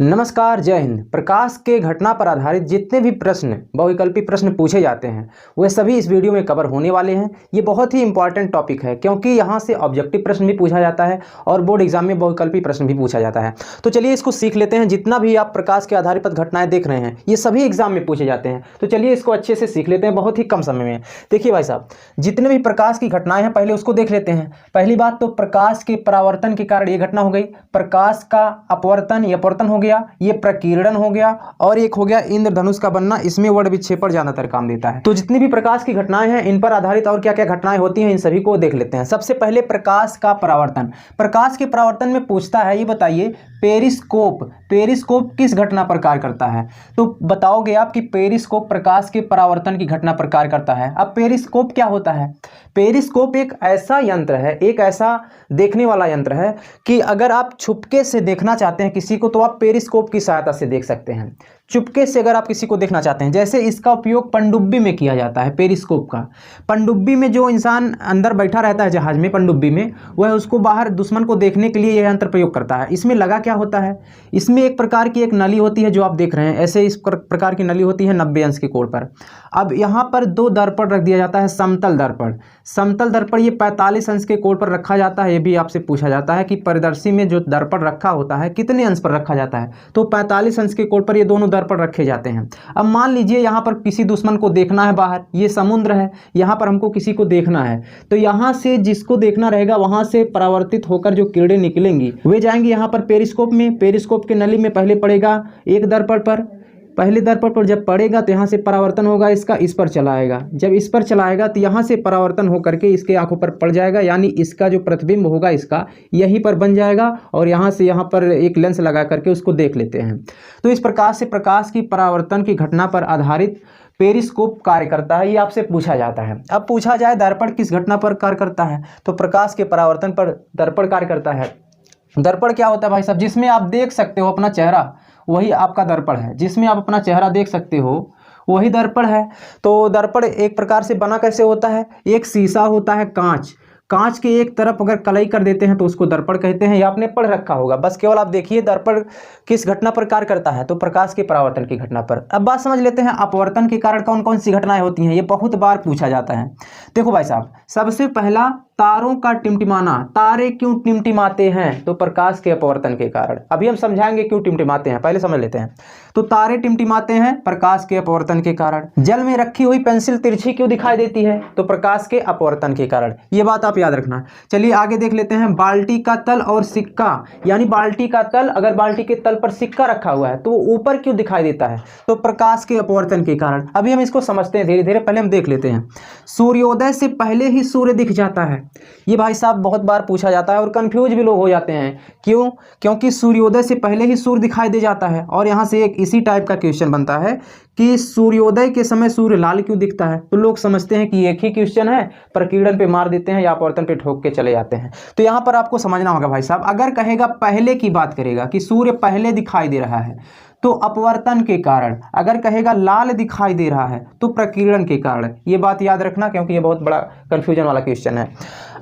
नमस्कार, जय हिंद। प्रकाश के घटना पर आधारित जितने भी प्रश्न बहुविकल्पी प्रश्न पूछे जाते हैं वह सभी इस वीडियो में कवर होने वाले हैं। ये बहुत ही इंपॉर्टेंट टॉपिक है क्योंकि यहाँ से ऑब्जेक्टिव प्रश्न भी पूछा जाता है और बोर्ड एग्जाम में बहुविकल्पी प्रश्न भी पूछा जाता है। तो चलिए इसको सीख लेते हैं। जितना भी आप प्रकाश के आधारित घटनाएं देख रहे हैं ये सभी एग्जाम में पूछे जाते हैं। तो चलिए इसको अच्छे से सीख लेते हैं बहुत ही कम समय में। देखिए भाई साहब, जितने भी प्रकाश की घटनाएं हैं पहले उसको देख लेते हैं। पहली बात तो प्रकाश के परावर्तन के कारण ये घटना हो गई। प्रकाश का अपवर्तन या अपवर्तन हो गया, ये प्रकीर्णन हो गया, और एक हो गया इंद्रधनुष का बनना। इसमें वर्ण विक्षेपण ज्यादातर काम देता है। तो जितनी भी प्रकाश की घटनाएं हैं इन पर आधारित और क्या क्या घटनाएं होती हैं इन सभी को देख लेते हैं। सबसे पहले प्रकाश का परावर्तन। प्रकाश के परावर्तन में पूछता है, ये बताइए पेरिस्कोप किस घटना पर कार्य करता है। तो बताओगे आप कि पेरिस्कोप प्रकाश के परावर्तन की घटना पर कार्य करता है। अब पेरिस्कोप क्या होता है? पेरिस्कोप एक ऐसा यंत्र है, एक ऐसा देखने वाला यंत्र है कि अगर आप छुपके से देखना चाहते हैं किसी को तो आप पेरिस्कोप की सहायता से देख सकते हैं। चुपके से अगर आप किसी को देखना चाहते हैं, जैसे इसका उपयोग पनडुब्बी में किया जाता है। पेरिस्कोप का पनडुब्बी में जो इंसान अंदर बैठा रहता है जहाज में, पनडुब्बी में, वह उसको बाहर दुश्मन को देखने के लिए यह यंत्र प्रयोग करता है। इसमें लगा क्या होता है, इसमें एक प्रकार की एक नली होती है जो आप देख रहे हैं। ऐसे इस प्रकार की नली होती है 90 अंश के कोण पर। अब यहाँ पर दो दर्पण रख दिया जाता है, समतल दर्पण। समतल दर्पण ये 45 अंश के कोण पर रखा जाता है। ये भी आपसे पूछा जाता है कि परिदर्शी में जो दर्पण रखा होता है कितने अंश पर रखा जाता है। तो 45 अंश के कोण पर ये दोनों दर्पण रखे जाते हैं। अब मान लीजिए यहाँ पर किसी दुश्मन को देखना है बाहर, ये समुद्र है, यहाँ पर हमको किसी को देखना है। तो यहाँ से जिसको देखना रहेगा वहाँ से परावर्तित होकर जो किरणें निकलेंगी वे जाएंगी यहाँ पर पेरिस्कोप में। पेरिस्कोप के नली में पहले पड़ेगा एक दर्पण पर, पहले दर्पण पर जब पड़ेगा तो यहाँ से परावर्तन होगा, इसका इस पर चला आएगा। जब इस पर चला आएगा तो यहाँ से परावर्तन होकर के इसके आंखों पर पड़ जाएगा, यानी इसका जो प्रतिबिंब होगा इसका यहीं पर बन जाएगा और यहाँ से यहाँ पर एक लेंस लगा करके उसको देख लेते हैं। तो इस प्रकार से प्रकाश की परावर्तन की घटना पर आधारित पेरिस्कोप कार्य करता है। ये आपसे पूछा जाता है। अब पूछा जाए दर्पण किस घटना पर कार्य करता है, तो प्रकाश के परावर्तन पर दर्पण कार्य करता है। दर्पण क्या होता है भाई साहब? जिसमें आप देख सकते हो अपना चेहरा, वही आपका दर्पण है। जिसमें आप अपना चेहरा देख सकते हो वही दर्पण है। तो दर्पण एक प्रकार से बना कैसे होता है, एक शीशा होता है, कांच के एक तरफ अगर कलई कर देते हैं तो उसको दर्पण कहते हैं। ये आपने पढ़ रखा होगा। बस केवल आप देखिए दर्पण किस घटना पर कार्य करता है, तो प्रकाश के परावर्तन की घटना पर। अब बात समझ लेते हैं अपवर्तन के कारण कौन कौन सी घटनाएं होती हैं। ये बहुत बार पूछा जाता है। देखो भाई साहब, सबसे पहला तारों का टिमटिमाना। तारे क्यों टिमटिमाते हैं? तो प्रकाश के अपवर्तन के कारण। अभी हम समझाएंगे क्यों टिमटिमाते हैं, पहले समझ लेते हैं। तो तारे टिमटिमाते हैं प्रकाश के अपवर्तन के कारण। जल में रखी हुई पेंसिल तिरछी क्यों दिखाई देती है? तो प्रकाश के अपवर्तन के कारण। ये बात आप याद रखना। चलिए आगे देख लेते हैं। बाल्टी का तल और सिक्का, यानी बाल्टी का तल, अगर बाल्टी के तल पर सिक्का रखा हुआ है तो वो ऊपर क्यों दिखाई देता है? तो प्रकाश के अपवर्तन के कारण। अभी हम इसको समझते हैं धीरे धीरे, पहले हम देख लेते हैं। सूर्योदय से पहले ही सूर्य दिख जाता है। ये भाई साहब बहुत बार पूछा जाता है और कंफ्यूज भी लोग हो जाते हैं। क्यों? क्योंकि सूर्योदय से पहले ही सूर्य दिखाई दे जाता है। और यहाँ से एक इसी टाइप का क्वेश्चन बनता है कि सूर्योदय के समय सूर्य लाल क्यों दिखता है? तो लोग समझते हैं कि एक ही क्वेश्चन है, प्रकीर्णन पे मार देते हैं या अपवर्तन पे ठोक के चले जाते हैं। तो यहाँ पर आपको समझना होगा भाई साहब, अगर कहेगा पहले की बात करेगा कि सूर्य पहले दिखाई दे रहा है तो अपवर्तन के कारण। अगर कहेगा लाल दिखाई दे रहा है तो प्रकीर्णन के कारण। ये बात याद रखना क्योंकि ये बहुत बड़ा कंफ्यूजन वाला क्वेश्चन है।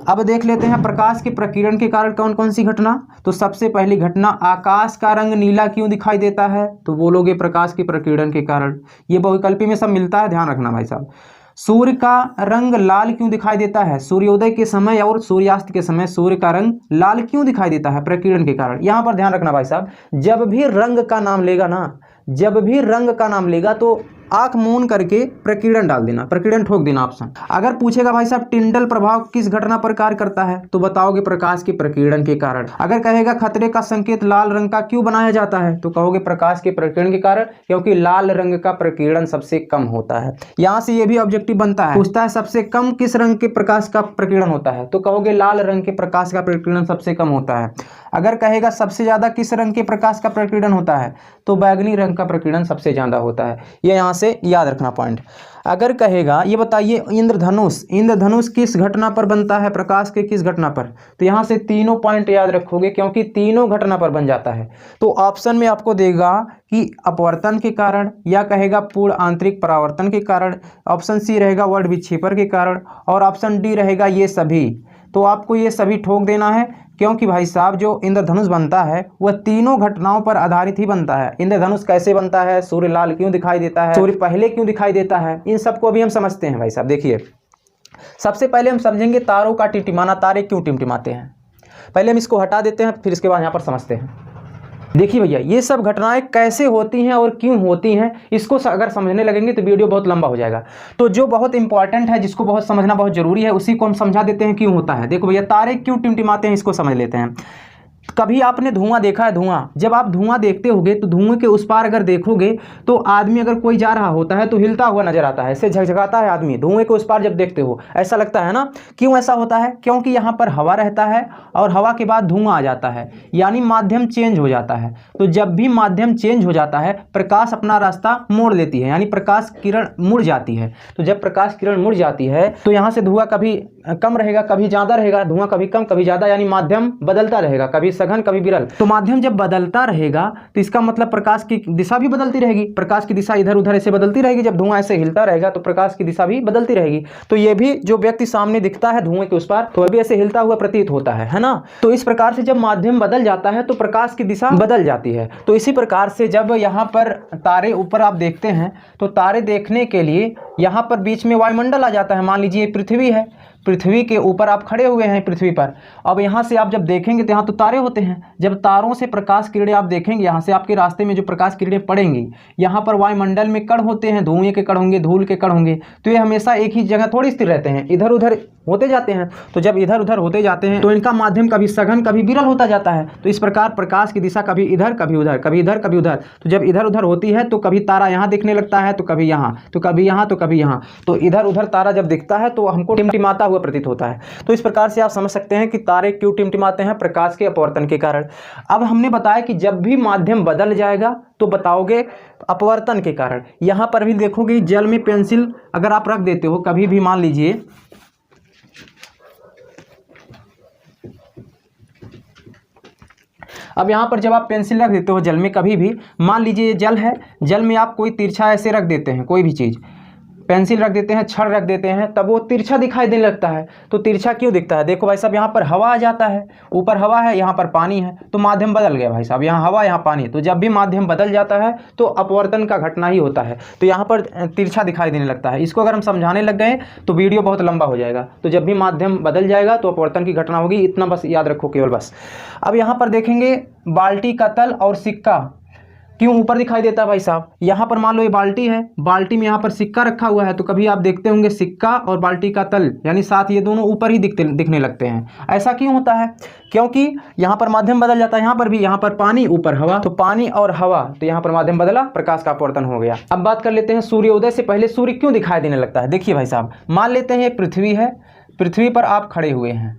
अब देख लेते हैं प्रकाश के प्रकीर्णन के कारण कौन कौन सी घटना। तो सबसे पहली घटना, आकाश का रंग नीला क्यों दिखाई देता है? तो बोलोगे प्रकाश के प्रकीर्णन के कारण। ये बहुविकल्पी में सब मिलता है, ध्यान रखना भाई साहब। सूर्य का रंग लाल क्यों दिखाई देता है? सूर्योदय के समय और सूर्यास्त के समय सूर्य का रंग लाल क्यों दिखाई देता है? प्रकीर्णन के कारण। यहाँ पर ध्यान रखना भाई साहब, जब भी रंग का नाम लेगा ना, जब भी रंग का नाम लेगा तो आंख मूंद करके प्रकीर्णन डाल देना, प्रकीर्णन ठोक देना ऑप्शन। अगर पूछेगा भाई साहब टिंडल प्रभाव किस घटना पर कार्य करता है, तो बताओगे प्रकाश के प्रकीर्णन के कारण। अगर कहेगा खतरे का संकेत लाल रंग का क्यों बनाया जाता है, तो कहोगे प्रकाश के प्रकीर्णन के कारण, क्योंकि लाल रंग का प्रकीर्णन सबसे कम होता है। यहाँ से ये भी ऑब्जेक्टिव बनता है, पूछता है सबसे कम किस रंग के प्रकाश का प्रकीर्णन होता है, तो कहोगे लाल रंग के प्रकाश का प्रकीर्णन सबसे कम होता है। अगर कहेगा सबसे ज्यादा किस रंग के प्रकाश का प्रकीर्णन होता है, तो बैगनी रंग का प्रकीर्णन सबसे ज्यादा होता है। ये यहाँ से याद रखना पॉइंट। अगर कहेगा ये बताइए इंद्रधनुष किस घटना पर बनता है, प्रकाश के किस घटना पर, तो यहाँ से तीनों पॉइंट याद रखोगे क्योंकि तीनों घटना पर बन जाता है। तो ऑप्शन में आपको देगा कि अपवर्तन के कारण, या कहेगा पूर्ण आंतरिक परावर्तन के कारण, ऑप्शन सी रहेगा वर्ण विक्षेपण के कारण, और ऑप्शन डी रहेगा ये सभी। तो आपको ये सभी ठोक देना है क्योंकि भाई साहब जो इंद्रधनुष बनता है वह तीनों घटनाओं पर आधारित ही बनता है। इंद्रधनुष कैसे बनता है, सूर्य लाल क्यों दिखाई देता है, सूर्य पहले क्यों दिखाई देता है, इन सबको अभी हम समझते हैं भाई साहब। देखिए सबसे पहले हम समझेंगे तारों का टिमटिमाना, तारे क्यों टिमटिमाते हैं। पहले हम इसको हटा देते हैं, फिर इसके बाद यहाँ पर समझते हैं। देखिए भैया ये सब घटनाएं कैसे होती हैं और क्यों होती हैं, इसको अगर समझने लगेंगे तो वीडियो बहुत लंबा हो जाएगा। तो जो बहुत इंपॉर्टेंट है, जिसको बहुत समझना बहुत जरूरी है, उसी को हम समझा देते हैं क्यों होता है। देखो भैया तारे क्यों टिमटिमाते हैं इसको समझ लेते हैं। कभी आपने धुआं देखा है? धुआं, जब आप धुआं देखते होगे तो धुएं के उस पार अगर देखोगे तो आदमी अगर कोई जा रहा होता है तो हिलता हुआ नजर आता है, ऐसे झकझकाता है आदमी धुएं के उस पार जब देखते हो, ऐसा लगता है ना। क्यों ऐसा होता है? क्योंकि यहाँ पर हवा रहता है और हवा के बाद धुआं आ जाता है, यानी माध्यम चेंज हो जाता है। तो जब भी माध्यम चेंज हो जाता है प्रकाश अपना रास्ता मोड़ लेती है, यानी प्रकाश किरण मुड़ जाती है। तो जब प्रकाश किरण मुड़ जाती है तो यहाँ से धुआं कभी कम रहेगा कभी ज़्यादा रहेगा, धुआं कभी कम कभी ज़्यादा, यानी माध्यम बदलता रहेगा, कभी सघन कभी विरल। तो माध्यम जब बदलता रहेगा तो इसका मतलब प्रकाश की दिशा भी बदलती रहेगी। प्रकाश की दिशा इधर उधर ऐसे बदलती रहेगी। जब धुआं ऐसे हिलता रहेगा तो प्रकाश की दिशा भी बदलती रहेगी। तो ये भी जो व्यक्ति सामने दिखता है धुएं के उस पार तो वह भी ऐसे हिलता हुआ प्रतीत होता है ना। तो इस प्रकार से जब माध्यम बदल जाता है तो प्रकाश की दिशा बदल जाती है। तो इसी प्रकार से जब यहाँ पर तारे ऊपर आप देखते हैं तो तारे देखने के लिए यहाँ पर बीच में वायुमंडल आ जाता है। मान लीजिए पृथ्वी है, पृथ्वी के ऊपर आप खड़े हुए हैं पृथ्वी पर। अब यहाँ से आप जब देखेंगे तो यहाँ तो तारे होते हैं। जब तारों से प्रकाश किरणें आप देखेंगे, यहाँ से आपके रास्ते में जो प्रकाश किरणें पड़ेंगी, यहाँ पर वायुमंडल में कण होते हैं, धुएं के कण होंगे, धूल के कण होंगे। तो ये हमेशा एक ही जगह थोड़ी स्थिर रहते हैं, इधर उधर होते जाते हैं। तो जब इधर उधर होते जाते हैं तो इनका माध्यम कभी सघन कभी विरल होता जाता है। तो इस प्रकार प्रकाश की दिशा कभी इधर कभी उधर, कभी इधर कभी उधर। तो जब इधर उधर होती है तो कभी तारा यहाँ दिखने लगता है तो कभी यहाँ, तो कभी यहाँ तो कभी यहाँ। तो इधर उधर तारा जब दिखता है तो हमको टिमटिमाता हुआ प्रतीत होता है। तो इस प्रकार से आप समझ सकते हैं कि तारे क्यों टिमटिमाते हैं, प्रकाश के अपवर्तन के कारण। अब हमने बताया कि जब भी माध्यम बदल जाएगा तो बताओगे अपवर्तन के कारण। यहां पर भी देखोगे जल में पेंसिल अगर आप रख देते हो कभी भी, मान लीजिए अब यहाँ पर जब आप पेंसिल रख देते हो जल में, कभी भी मान लीजिए जल है, जल में आप कोई तिरछा ऐसे रख देते हैं, कोई भी चीज़ पेंसिल रख देते हैं, छड़ रख देते हैं, तब वो तिरछा दिखाई देने लगता है। तो तिरछा क्यों दिखता है? देखो भाई साहब यहाँ पर हवा आ जाता है, ऊपर हवा है यहाँ पर पानी है, तो माध्यम बदल गया भाई साहब, यहाँ हवा यहाँ पानी। तो जब भी माध्यम बदल जाता है तो अपवर्तन का घटना ही होता है। तो यहाँ पर तिरछा दिखाई देने लगता है। इसको अगर हम समझाने लग गए तो वीडियो बहुत लंबा हो जाएगा। तो जब भी माध्यम बदल जाएगा तो अपवर्तन की घटना होगी, इतना बस याद रखो केवल बस। अब यहाँ पर देखेंगे बाल्टी का तल और सिक्का क्यों ऊपर दिखाई देता है भाई साहब। यहाँ पर मान लो ये बाल्टी है, बाल्टी में यहाँ पर सिक्का रखा हुआ है, तो कभी आप देखते होंगे सिक्का और बाल्टी का तल यानी साथ ये दोनों ऊपर ही दिखने लगते हैं। ऐसा क्यों होता है? क्योंकि यहाँ पर माध्यम बदल जाता है। यहाँ पर भी, यहाँ पर पानी ऊपर हवा, तो पानी और हवा, तो यहाँ पर माध्यम बदला, प्रकाश का अपवर्तन हो गया। अब बात कर लेते हैं सूर्योदय से पहले सूर्य क्यों दिखाई देने लगता है। देखिए भाई साहब मान लेते हैं ये पृथ्वी है, पृथ्वी पर आप खड़े हुए हैं।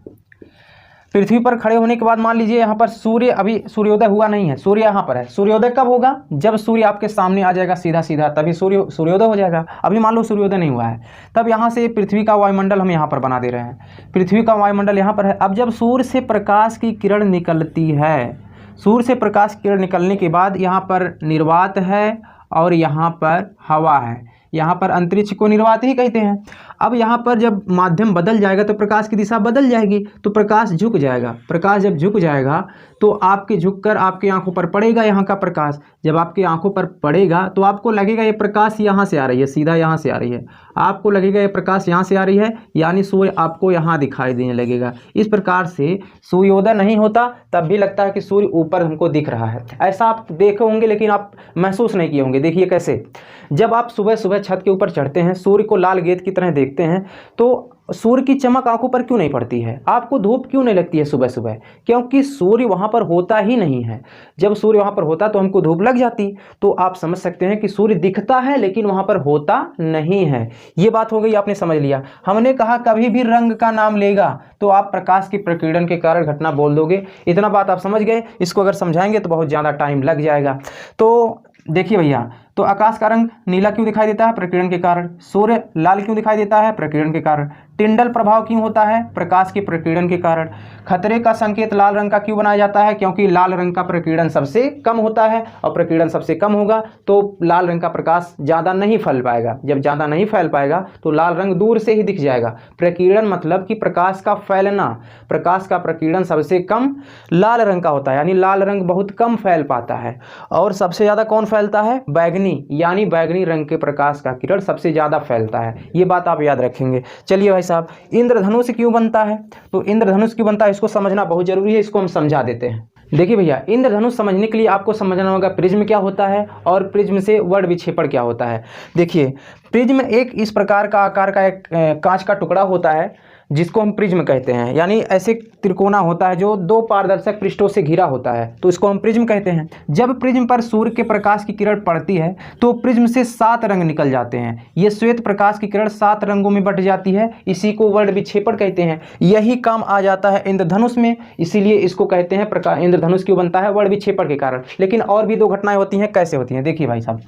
पृथ्वी पर खड़े होने के बाद मान लीजिए यहाँ पर सूर्य, अभी सूर्योदय हुआ नहीं है, सूर्य यहाँ पर है। सूर्योदय कब होगा? जब सूर्य आपके सामने आ जाएगा सीधा सीधा, तभी सूर्योदय हो जाएगा। अभी मान लो सूर्योदय नहीं हुआ है, तब यहाँ से पृथ्वी का वायुमंडल हम यहाँ पर बना दे रहे हैं। पृथ्वी का वायुमंडल यहाँ पर है। अब जब सूर्य से प्रकाश की किरण निकलती है, सूर्य से प्रकाश की किरण निकलने के बाद यहाँ पर निर्वात है और यहाँ पर हवा है। यहाँ पर अंतरिक्ष को निर्वात ही कहते हैं। अब यहाँ पर जब माध्यम बदल जाएगा तो प्रकाश की दिशा बदल जाएगी, तो प्रकाश झुक जाएगा। प्रकाश जब झुक जाएगा तो आपके झुककर आपकी आंखों पर पड़ेगा यहाँ का प्रकाश। जब आपकी आंखों पर पड़ेगा तो आपको लगेगा ये प्रकाश यहाँ से आ रही है, सीधा यहाँ से आ रही है। आपको लगेगा ये प्रकाश यहाँ से आ रही है, यानी सूर्य आपको यहाँ दिखाई देने लगेगा। इस प्रकार से सूर्योदय नहीं होता तब भी लगता है कि सूर्य ऊपर हमको दिख रहा है। ऐसा आप देखे होंगे लेकिन आप महसूस नहीं किए होंगे। देखिए कैसे, जब आप सुबह सुबह छत के ऊपर चढ़ते हैं, सूर्य को लाल गेंद की तरह देखते हैं, तो सूर्य की चमक आंखों पर क्यों नहीं पड़ती है? आपको धूप क्यों नहीं लगती है सुबह सुबह? क्योंकि सूर्य वहां पर होता ही नहीं है। जब सूर्य वहां पर होता तो हमको धूप लग जाती। तो आप समझ सकते हैं कि सूर्य दिखता है लेकिन वहां पर होता नहीं है। ये बात हो गई, आपने समझ लिया। हमने कहा कभी भी रंग का नाम लेगा तो आप प्रकाश की प्रकीर्णन के कारण घटना बोल दोगे। इतना बात आप समझ गए। इसको अगर समझाएंगे तो बहुत ज़्यादा टाइम लग जाएगा। तो देखिए भैया, तो आकाश का रंग नीला क्यों दिखाई देता है? प्रकीर्णन के कारण। सूर्य लाल क्यों दिखाई देता है? प्रकीर्णन के कारण। टिंडल प्रभाव क्यों होता है? प्रकाश के प्रकीर्णन के कारण। खतरे का संकेत लाल रंग का क्यों बनाया जाता है? क्योंकि लाल रंग का प्रकीर्णन सबसे कम होता है और प्रकीर्णन सबसे कम होगा तो लाल रंग का प्रकाश ज़्यादा नहीं फैल पाएगा। जब ज़्यादा नहीं फैल पाएगा तो लाल रंग दूर से ही दिख जाएगा। प्रकीर्णन मतलब कि प्रकाश का फैलना, प्रकाश का प्रकीर्णन सबसे कम लाल रंग का होता है, यानी लाल रंग बहुत कम फैल पाता है। और सबसे ज़्यादा कौन फैलता है? बैगनी, यानी बैगनी रंग के प्रकाश का किरण सबसे ज़्यादा फैलता है। ये बात आप याद रखेंगे। चलिए भाई साहब, इंद्रधनुष क्यों बनता है? तो इंद्रधनुष क्यों बनता है इसको समझना बहुत जरूरी है, इसको हम समझा देते हैं। देखिए भैया, इंद्रधनुष समझने के लिए आपको समझना होगा प्रिज्म क्या होता है और प्रिज्म से वर्ण विक्षेपण क्या होता है। देखिए, प्रिज्म एक इस प्रकार का आकार का एक कांच का टुकड़ा होता है जिसको हम प्रिज्म कहते हैं, यानी ऐसे त्रिकोणा होता है जो दो पारदर्शक पृष्ठों से घिरा होता है, तो इसको हम प्रिज्म कहते हैं। जब प्रिज्म पर सूर्य के प्रकाश की किरण पड़ती है तो प्रिज्म से 7 रंग निकल जाते हैं। ये श्वेत प्रकाश की किरण 7 रंगों में बट जाती है, इसी को वर्ण विक्षेपण कहते हैं। यही काम आ जाता है इंद्रधनुष में, इसीलिए इसको कहते हैं इंद्रधनुष क्यों बनता है? वर्ण विक्षेपण के कारण। लेकिन और भी 2 घटनाएं होती हैं, कैसे होती हैं? देखिए भाई साहब,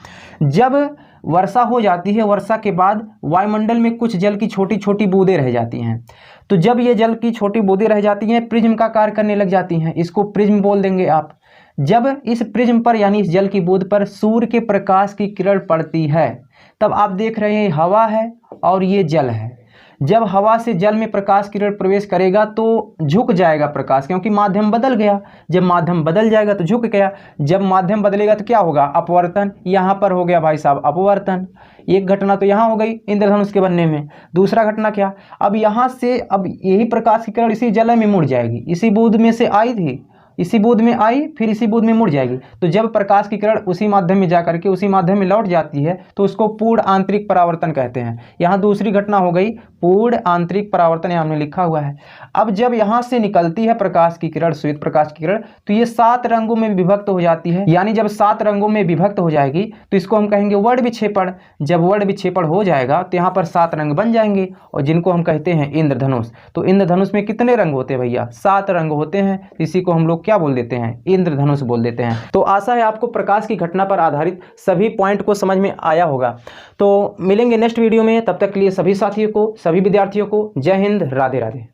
जब वर्षा हो जाती है, वर्षा के बाद वायुमंडल में कुछ जल की छोटी छोटी बूंदें रह जाती हैं, तो जब ये जल की छोटी बूंदें रह जाती हैं प्रिज्म का कार्य करने लग जाती हैं, इसको प्रिज्म बोल देंगे आप। जब इस प्रिज्म पर यानी इस जल की बूंद पर सूर्य के प्रकाश की किरण पड़ती है तब आप देख रहे हैं हवा है और ये जल है। जब हवा से जल में प्रकाश किरण प्रवेश करेगा तो झुक जाएगा प्रकाश, क्योंकि माध्यम बदल गया। जब माध्यम बदल जाएगा तो झुक गया, जब माध्यम बदलेगा तो क्या होगा? अपवर्तन। यहाँ पर हो गया भाई साहब अपवर्तन। एक घटना तो यहाँ हो गई इंद्रधनुष के बनने में। दूसरा घटना क्या? अब यहाँ से अब यही प्रकाश की किरण इसी जल में मुड़ जाएगी, इसी बूंद में से आई थी, इसी बूंद में आई फिर इसी बूंद में मुड़ जाएगी। तो जब प्रकाश की किरण उसी माध्यम में जाकर के उसी माध्यम में लौट जाती है तो उसको पूर्ण आंतरिक परावर्तन कहते हैं। यहाँ दूसरी घटना हो गई पूर्ण आंतरिक परावर्तन, यहाँ हमने लिखा हुआ है। अब जब यहाँ से निकलती है प्रकाश की किरण, श्वेत प्रकाश की किरण, तो ये 7 रंगों में विभक्त हो जाती है। यानी जब 7 रंगों में विभक्त हो जाएगी तो इसको हम कहेंगे वर्ण विक्षेपण। जब वर्ण विक्षेपण हो जाएगा तो यहाँ पर 7 रंग बन जाएंगे और जिनको हम कहते हैं इंद्रधनुष। तो इंद्रधनुष में कितने रंग होते हैं भैया? 7 रंग होते हैं। इसी को हम लोग क्या बोल देते हैं? इंद्रधनुष बोल देते हैं। तो आशा है आपको प्रकाश की घटना पर आधारित सभी पॉइंट को समझ में आया होगा। तो मिलेंगे नेक्स्ट वीडियो में, तब तक के लिए सभी साथियों को, सभी विद्यार्थियों को जय हिंद, राधे राधे।